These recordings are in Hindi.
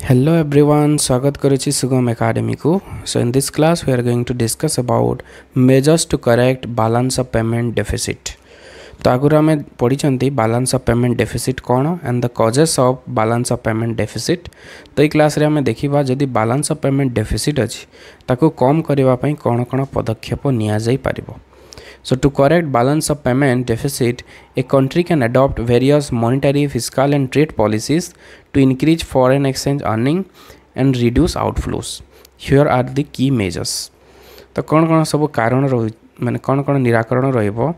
Hello everyone, स्वागत करुछि सुगम एकेडमी को. So in this class we are going to discuss about measures to correct balance of payment deficit. तो आगुरा में पढ़ी चंती balance of payment deficit कौन and the causes of balance of payment deficit. तो ये क्लास रे हमें देखिबा जदि balance of payment deficit अछि ताको कम करिवा पई कोन पदक्षेप निया जाई पारिबो. So to correct balance of payment deficit, a country can adopt various monetary, fiscal and trade policies to increase foreign exchange earning and reduce outflows. Here are the key measures. तो कौन सब कारण माने कौन निराकरण रहिबो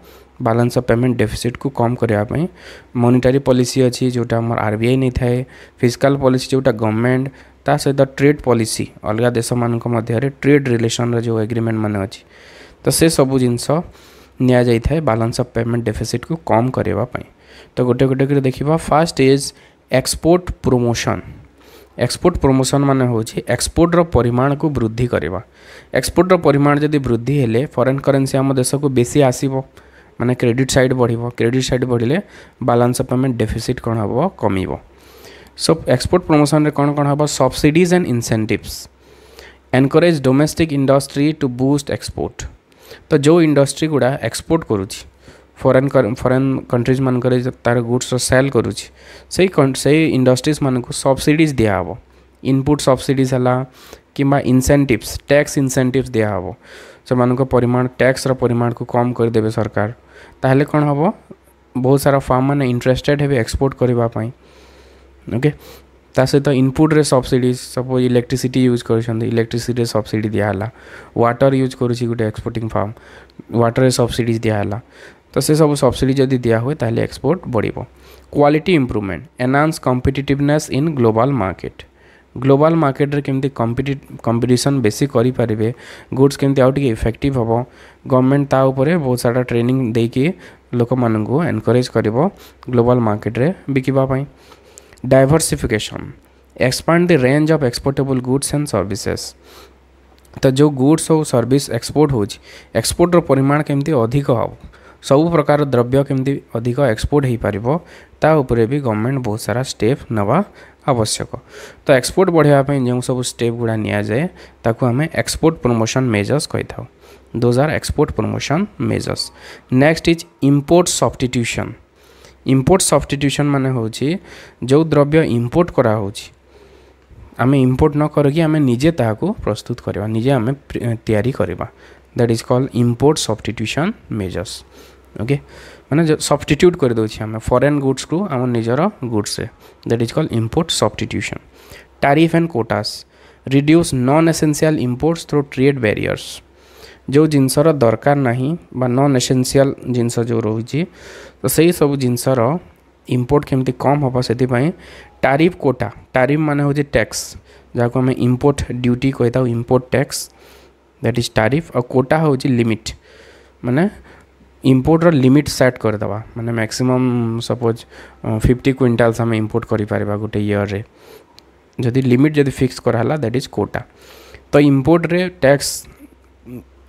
बैलेंस ऑफ पेमेंट डेफिसिट को कम करिया पई. मॉनेटरी पॉलिसी अछि जोटा हमर आरबीआई नै थाए, फिस्कल पॉलिसी जोटा गवर्नमेंट ता सहित ट्रेड पॉलिसी अलगा देश मान मध्य ट्रेड रिलेशन रो जो एग्रीमेंट माने अछि तो से सब जिनस निया जाई थाए बैलेंस ऑफ पेमेंट डेफिसिट को कम करिवा पई. तो गोटे गोटे कर देखिबा. First is export promotion. Export promotion माने होछि एक्सपोर्ट रो परिमाण को वृद्धि करवा. एक्सपोर्ट रो परिमाण जदि वृद्धि हेले फॉरेन करेंसी हम देश को बेसी आसीबो माने क्रेडिट साइड बढ़िबो. क्रेडिट साइड बढ़िले बैलेंस ऑफ पेमेंट डेफिसिट कोन हबो कमिबो. सो एक्सपोर्ट प्रमोशन रे कोन हबो subsidies and incentives. Encourage domestic industry to boost export. तो जो इंडस्ट्री गुड़ा एक्सपोर्ट करुछि फॉरेन कंट्रीज मान तार गुड्स सेल करुछि से इंडस्ट्रीज मान को सब्सिडीज दिया हबो. इनपुट सब्सिडीज हला किंबा इंसेंटिव्स टैक्स इंसेंटिव्स दिया हबो. से मान को परिमाण टैक्स रो परिमाण को कम कर देबे सरकार. ताहले कोन हबो बहुत सारा फार्म माने इंटरेस्टेड हेबे एक्सपोर्ट करबा पई. ओके ता सहित इनपुट रे सब्सिडीज सपोज इलेक्ट्रिसिटी यूज कर इलेक्ट्रिसिटी सब्सिडी दियाला. वाटर यूज करुछि गुटे एक्सपोर्टिंग फार्म वाटर रे सब्सिडीज दियाला. तो से सब सब्सिडी जदि दिया हुए ताहले एक्सपोर्ट बढ़िबो. Quality improvement enhance competitiveness in global market. Global market रे केमती कंपटीशन बेसी करि परिबे गुड्स केमती आउट के इफेक्टिव हबो. गवर्नमेंट ता ऊपर बहुत सारा ट्रेनिंग दे के लोक मानन को एनकरेज करिवो ग्लोबल मार्केट रे बिकिबा पई. Diversification expand the range of exportable goods and services. तो जो गुड्स और सर्विस एक्सपोर्ट होछि एक्सपोर्ट रो परिमाण केमती अधिक हो सब प्रकार द्रव्य केमती अधिक एक्सपोर्ट हो पारिबो ता ऊपर भी गवर्नमेंट बहुत सारा स्टेप नवा आवश्यक. तो एक्सपोर्ट बढ़िया पई जो सब स्टेप गुडा निया जाए ताको हमें एक्सपोर्ट प्रमोशन मेजर्स कहि थाउ. Those are export promotion measures. Next is import substitution. Import substitution माने होछि जो द्रव्य इंपोर्ट करा होछि आमे इंपोर्ट न करके आमे निजे ताको प्रस्तुत करबा निजे आमे तैयारी करबा. That is called import substitution measures. Okay माने जो सब्स्टिट्यूट कर दोछि आमे फॉरेन गुड्स को आम निजर गुड्स से. That is called import substitution. Tariff and quotas reduce non essential imports through trade barriers. जो जिनसर दरकार नहीं बा नॉन एसेंशियल जिनस जो रही तो सही सब जिनसर इंपोर्ट केमती कम हम से टैरिफ कोटा. टैरिफ माने हो टैक्स जहाँ को हमें इंपोर्ट ड्यूटी कही था import tax that is tariff. और कोटा हो लिमिट माने इंपोर्ट रो लिमिट सेट कर दवा माने मैक्सिमम सपोज 50 क्विंटाल्स हमें इंपोर्ट करि पारिबा गोटे ईयर रे जदि लिमिट जदि फिक्स कराला दैट इज कोटा. तो इंपोर्ट रे टैक्स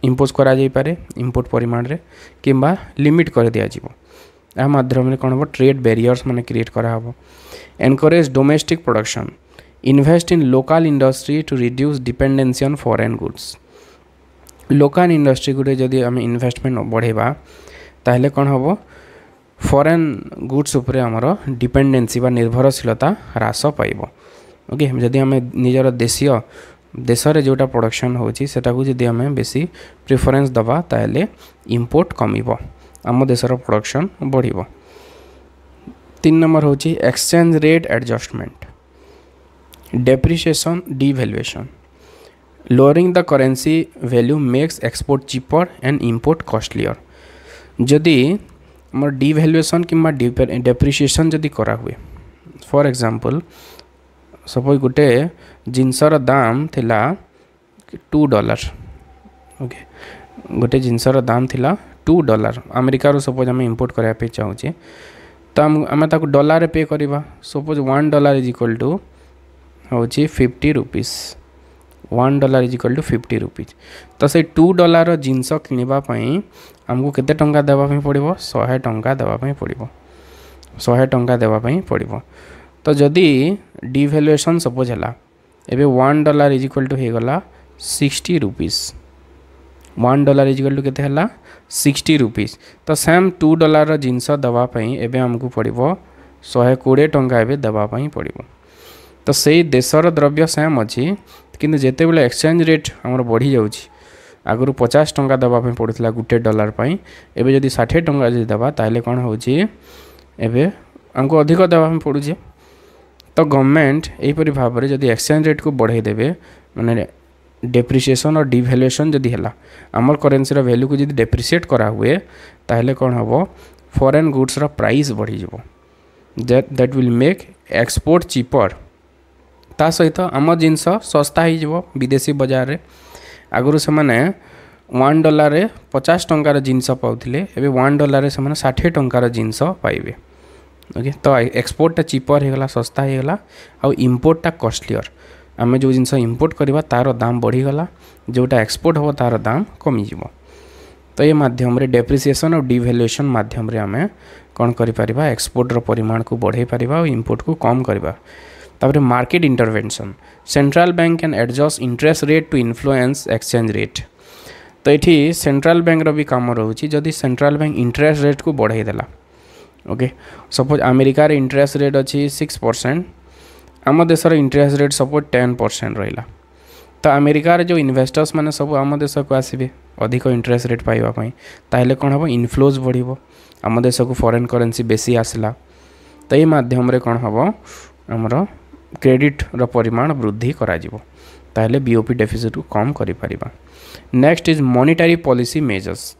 इम्पोज करा जाई पारे इंपोर्ट परिमाण रे किंबा लिमिट कर दिया जीवो. आ माध्यम रे कोन हो ट्रेड बैरियर्स माने क्रिएट करा हबो. Encourage domestic production. Invest in local industry to reduce dependency on foreign goods. Local industry गुडे जदि हम इन्वेस्टमेंट बढ़ेबा ताहले कोन हबो फॉरेन गुड्स ऊपर हमर डिपेंडेंसी बा निर्भरशीलता ह्रास पाइबो. ओके जदि हम निजर देशीय देश रे जोटा प्रोडक्शन होची सेटा को जदि हमें बेसी प्रेफरेंस दबा ताहले इंपोर्ट कमिबो आम देशर प्रोडक्शन बढ़िबो. 3 नंबर होची exchange rate adjustment. Depreciation devaluation. Lowering the currency value makes export cheaper and import costlier. जदि हमर डिवैल्यूएशन किंबा डेप्रिसिएशन जदि करा हुए फॉर एग्जांपल सपोज गोटे जिनसर दाम थिला $2. ओके गोटे जिनसर दाम थिला $2 अमेरिका रो सपोज आम इंपोर्ट करा पे चाहूचे तो आम ताको डॉलर पे करवा. सपोज $1 इज इक्वल टू होची 50 rupees. $1 is equal to 50 rupees. तो से $2 जिनस किनिबा पई हमको केते टंका देबा पई पड़िबो 100 टंका देबा पई पड़िबो. 100 टंका देबा पई पड़िबो. तो जदि डिवैल्यूएशन सपोज है एबे $1 इज इक्वल टू हो गला 60 रुपीस। $1 इज इक्वल टू केते हला 60 रुपीस। तो सेम $2 जिनस दवा पई एबे हमको पड़िबो 120 टंका एबे दवा पई पड़िबो। तो सेही देशर द्रव्य सेम अच्छी किंतु जेते बेले एक्सचेंज रेट हमर बढ़ी जाउची आगु 50 टंका दवा पई पड़ुतला $1 पई एबे जदी 60 टंका जदी दवा ताले कोन होची एबे हमको अधिक दवा पई पड़ुची। तो गवर्नमेंट एहीपरि भाव में जदि एक्सचेंज रेट को बढ़ाई देवे माने डेप्रिसिएशन और डिवैल्यूएशन जदि हैला आमर करेन्सी रो वैल्यू को जदि डेप्रिसिएट करा हुए ताहले कोन हबो फॉरेन गुड्स रो प्राइस बढ़ी जिवो that will make export cheaper. ता सहित आम जिनस सस्ता हो जिवो विदेशी बाजार रे आगुरु से माने $1 रे 50 टंकार जिनस पाउथिले एबे $1 रे से माने 60 टंकार जिनस पाइबे। ओके तो एक्सपोर्ट चीपर हो गला सस्ता हो गला आ इंपोर्टा कॉस्टलियर आम जो जिनस इंपोर्ट करवा तार दाम बढ़ीगला जोटा एक्सपोर्ट हो तार दाम कमिजिव। तो ये माध्यम रे डेप्रिसिएशन और डिवैल्यूएशन माध्यम रे आमे कौन करि परिबा एक्सपोर्ट रो परिमाण को बढ़ाई परिबा और इंपोर्ट को कम करबा। तापर market intervention central bank can adjust interest rate to influence exchange rate. तो ये सेंट्रल बैंक रो भी काम रोची जदि सेंट्रल बैंक इंटरेस्ट रेट को बढ़ाई देला ओके सपोज अमेरिका रे इंटरेस्ट रेट अच्छी 6% आम देशर इंटरेस्ट रेट सपोज 10% रहा तो अमेरिका रे जो इन्वेस्टर्स माने सब आम देश को आसबे अधिक इंटरेस्ट रेट पाइबा पई ताहले कोन हबो इनफ्लोज बढ़िबो आम देश को फॉरेन करेंसी बेसी आसला तो ये माध्यम रे कोन हबो हमर क्रेडिट रो परिमाण वृद्धि करा जिवो ताहले बीओपी डेफिसिट को कम करि परिबा। Next is monetary policy measures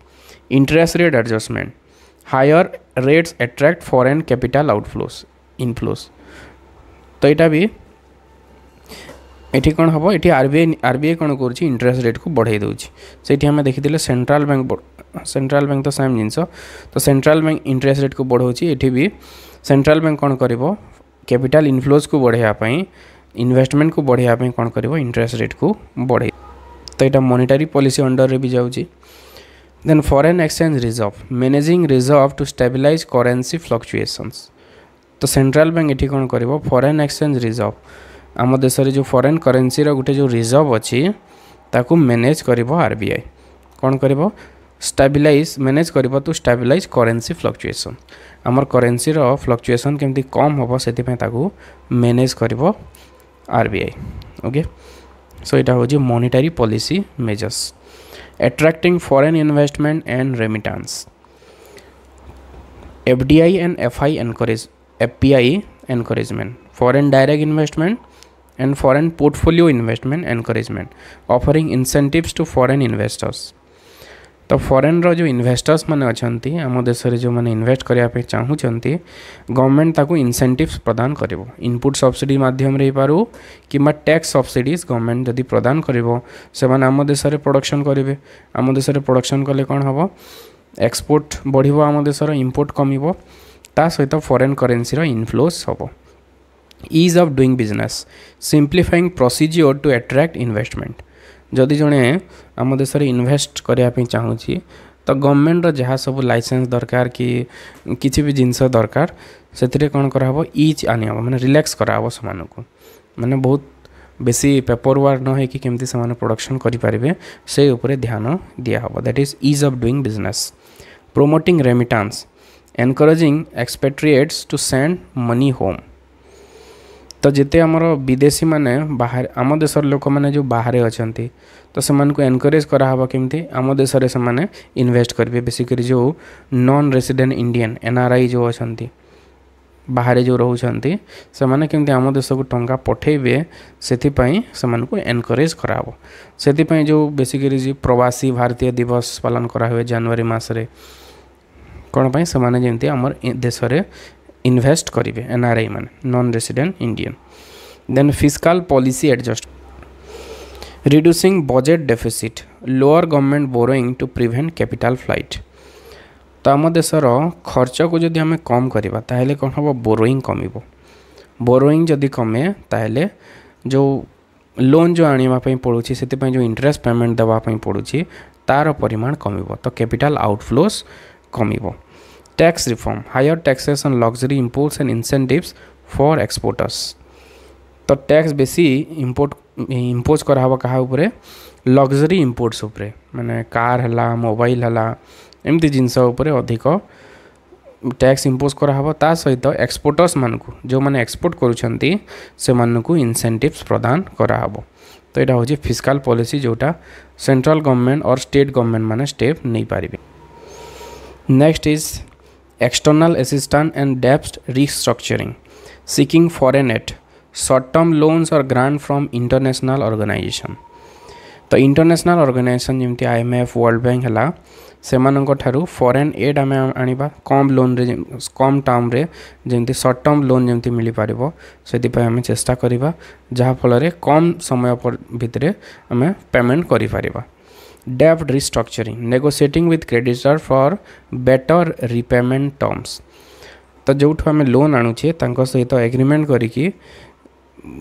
interest rate adjustment higher rates attract foreign capital outflows inflows. तो यहाँ भी ये कौन हम ये आरबीआई कौन कर इंटरेस्ट रेट को बढ़ाई दूसरी से आम देखी सेंट्रल बैंक तो सेम जिनस तो सेंट्रल बैंक इंटरेस्ट रेट को बढ़ाऊँच ये भी सेंट्रल बैंक कौन कर कैपिटल इनफ्लोज को बढ़ाई इन्वेस्टमेंट को बढ़ाई कौन कर इंटरेस्ट रेट को बढ़ाई। तो यहाँ मॉनेटरी पॉलिसी अंडर रे भी जाऊँगी। Then foreign exchange reserve managing reserve to stabilize currency fluctuations। तो सेंट्रल बैंक ये कौन कर फॉरेन एक्सचेंज रिजर्व आम देश जो फॉरेन करेन्सी गोटे जो रिजर्व अच्छी ताकू मैनेज कर आरबीआई कौन कर स्टेबलाइज मैनेज कर टू स्टेबलाइज करेन्सी फ्लक्चुएसन आमर करेन्सी फ्लक्चुएसन केमती कम हम से मैनेज कर आरबीआई ओके। सो यहाँ हूँ monetary policy measures attracting foreign investment and remittance FDI and FPI encouragement foreign direct investment and foreign portfolio investment encouragement offering incentives to foreign investors। तो फॉरेन रो जो इन्वेस्टर्स माने अछंती आम देश रे जो माने इन्वेस्ट करिया पे चाहूचंती गवर्नमेंट ताकू इंसेंटिव्स प्रदान करिवो इनपुट सब्सिडी माध्यम रे Paru keema tax subsidies government जदि प्रदान करिवो से माने आम देश रे प्रोडक्शन करिवे आम देश रे प्रोडक्शन कले कोन हबो एक्सपोर्ट बढ़िवो आम देश रो इंपोर्ट कमिवो ता सहित फॉरेन करेन्सी रो इनफ्लोस हबो। Ease of doing business simplifying procedure to attract investment जदि जड़े आम देश में इन्वेस्ट करने चाहूँगी तो गवर्नमेंट जहाँ सब लाइसेंस दरकार कि किसी भी जिनस दरकार से कौन कराब ईज आनी माने रिलैक्स कराब से माने बहुत बेसी पेपर वर्क न होकि केमती से प्रोडक्शन करें से उपरे ध्यान दिहब that is ease of doing business. Promoting remittance encouraging expatriates to send money home. तो जिते आमर विदेशी माने बाहर आम देशर लोक मैंने जो बाहर अच्छा तो से एनकरेज कराहब केमती आम देश से इन्वेस्ट करेंगे बेसिकली जो नॉन रेसिडेंट इंडियन NRI जो अच्छा बाहर जो रोचंती से माने केमती आम देश को टंका पठेबे से एनकरेज कराहब से जो बेसिकली जो प्रवासी भारतीय दिवस पालन करा हुए जनवरी मासरे कौन पाई से माने जेमती आमर देश रे इन्वेस्ट करेंगे NRI मान non resident Indian. Then fiscal policy adjust reducing budget deficit lower government borrowing to prevent capital flight. तो आम देशर खर्च को जदि आम कम करवा ताहले कौन हम बोरोइंग कमिबो बोरोइंग जदि कमे ताहले जो लोन जो आने पड़ुछि से जो इंटरेस्ट पेमेंट देवाई पड़ुछि तार परिमाण कमिबो तो कैपिटल आउटफ्लोस कमिबो। Tax reform higher taxes on luxury imports and incentives for exporters. तो टैक्स बेसी इम्पोज कराहब क्या उपरे लग्जरी इम्पोर्ट्स उपरे माने कार हला मोबाइल हला एमती जिनस उपरे अधिक टैक्स इम्पोज कराहब ता सहित एक्सपोर्टर्स मानकु जो माने एक्सपोर्ट करूछंती से मानकु इंसेंटिव्स प्रदान कराहब। तो यहाँ हूँ फिस्काल पॉलिसी जोटा सेंट्रल गवर्नमेंट और स्टेट गवर्नमेंट माने स्टेप नहीं पारिबे। Next is external assistance and डेब्ट restructuring seeking foreign aid short term loans और ग्रांट फ्रॉम इंटरनेशनल ऑर्गेनाइजेशन। तो इंटरनेशनल ऑर्गेनाइजेशन जमती IMF वर्ल्ड बैंक है से फॉरेन एड आम आनिबा कम लोन रे कम टर्म रे जमती शॉर्ट टर्म लोन जमती मिल पारिबो से आम चेष्टा करिबा जहा फल कम समय भितर आम पेमेंट करि पारिबा। डेब्ट restructuring negotiating with creditor for better repayment terms. तो जो आम लोन आणुचे सहित एग्रीमेंट करिकी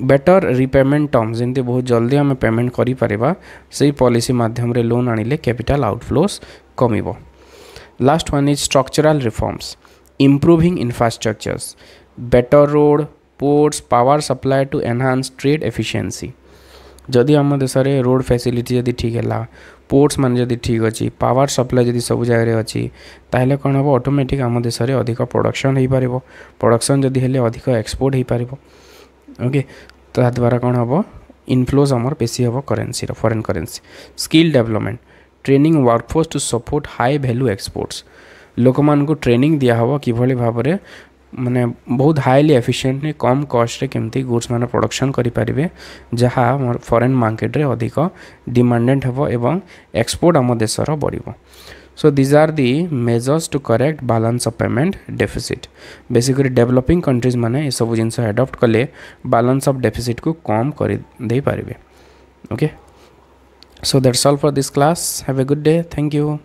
बेटर रिपेमेंट टर्म्स जमती बहुत जल्दी आम पेमेंट करि परिबा से पॉलिसी माध्यम रे लोन आनिले कैपिटल आउटफ्लोस कमिबो। Last one is structural reforms improving infrastructures better road ports power supply to enhance trade efficiency. जदि आम देश में रोड फैसिलिटी जदि ठीक है पोर्ट्स मान जदि ठीक अच्छी पावर सप्लाई जदि सब जगह अच्छी ताहले कौन हम ऑटोमेटिक आम देश में अधिक प्रोडक्शन हो पार प्रोडक्शन जदि हेले अधिक एक्सपोर्ट हो पार ओके ता द्वारा कौन हम इनफ्लोज आमर बेसी हम currency foreign currency. Skill development training workforce to support high value exports लोक मान को ट्रेनिंग दिया हवा किभली भाव में माने बहुत हाईली एफिशिएंटली कम कॉस्ट रे केमती गुड्स माने प्रोडक्शन करि पारिबे जहाँ फॉरेन मार्केट रे अधिक डिमांडेड हबो एवं एक्सपोर्ट आम देशर बढ़िबो। So these are the measures to correct balance of payment deficit. Basically developing countries माने ये सब जिनस एडॉप्ट कले बैलेंस ऑफ डेफिसिट को कम कर दे पारिबे। Okay so that's all for this class. Have a good day. Thank you.